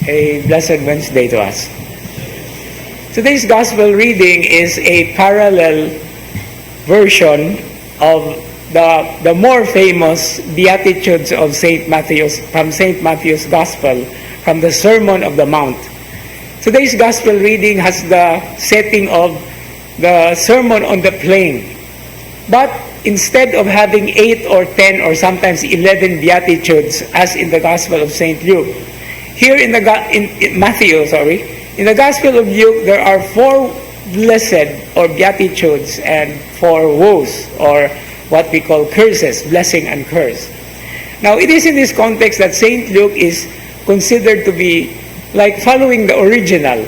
A blessed Wednesday to us. Today's gospel reading is a parallel version of the more famous Beatitudes of St. Matthew's, from St. Matthew's Gospel, from the Sermon of the Mount. Today's gospel reading has the setting of the Sermon on the Plain. But instead of having 8 or 10 or sometimes 11 Beatitudes as in the Gospel of St. Luke, here in Matthew, in the Gospel of Luke, there are 4 blessed or Beatitudes and 4 woes, or what we call curses, blessing and curse. Now, it is in this context that St. Luke is considered to be like following the original.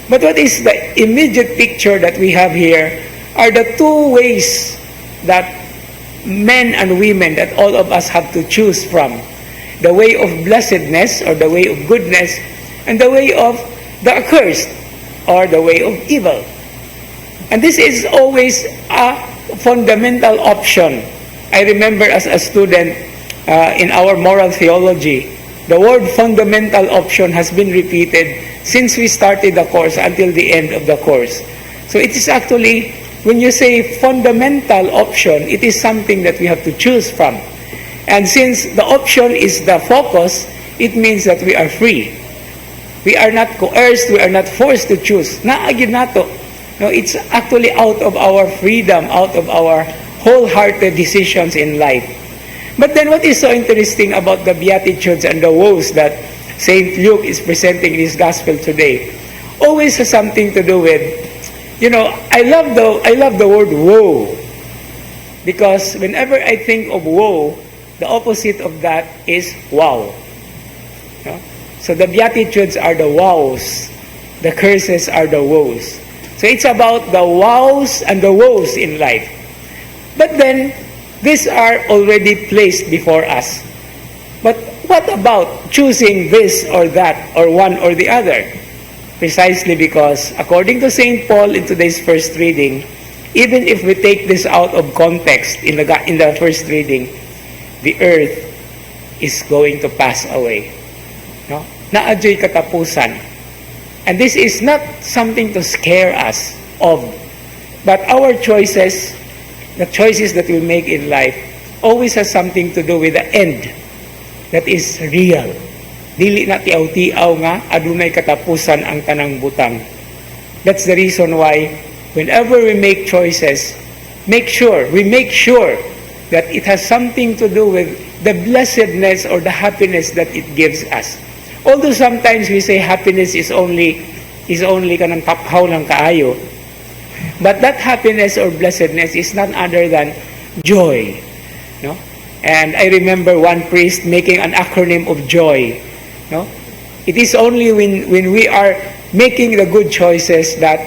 But what is the immediate picture that we have here are the 2 ways that men and women, that all of us have to choose from. The way of blessedness, or the way of goodness, and the way of the accursed, or the way of evil. And this is always a fundamental option. I remember as a student in our moral theology, the word fundamental option has been repeated since we started the course until the end of the course. So it is actually, when you say fundamental option, it is something that we have to choose from. And since the option is the focus, it means that we are free. We are not coerced, we are not forced to choose. Naagid nato. No, it's actually out of our freedom, out of our wholehearted decisions in life. But then what is so interesting about the Beatitudes and the woes that St. Luke is presenting in his gospel today, always has something to do with, I love the word woe. Because whenever I think of woe, the opposite of that is wow. No? So the Beatitudes are the wows. The curses are the woes. So it's about the wows and the woes in life. But then, these are already placed before us. But what about choosing this or that, or one or the other? Precisely because, according to St. Paul in today's first reading, even if we take this out of context in the first reading, the earth is going to pass away. No? Naadyo'y katapusan. And this is not something to scare us of, but our choices, the choices that we make in life, always has something to do with the end that is real. Dili na tiaw-tiaw nga, adunay katapusan ang tanang butang. That's the reason why, whenever we make choices, we make sure that it has something to do with the blessedness or the happiness that it gives us. Although sometimes we say happiness is only kanang taphaw lang kaayo, but that happiness or blessedness is none other than joy. No? And I remember one priest making an acronym of joy. No? It is only when we are making the good choices that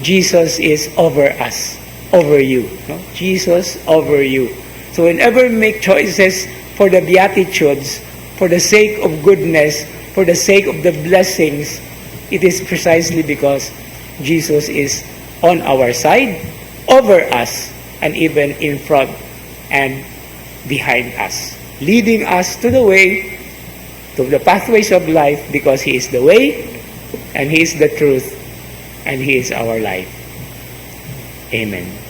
Jesus is over us, over you. No? Jesus over you. So whenever we make choices for the Beatitudes, for the sake of goodness, for the sake of the blessings, it is precisely because Jesus is on our side, over us, and even in front and behind us, leading us to the way, to the pathways of life, because He is the way, and He is the truth, and He is our life. Amen.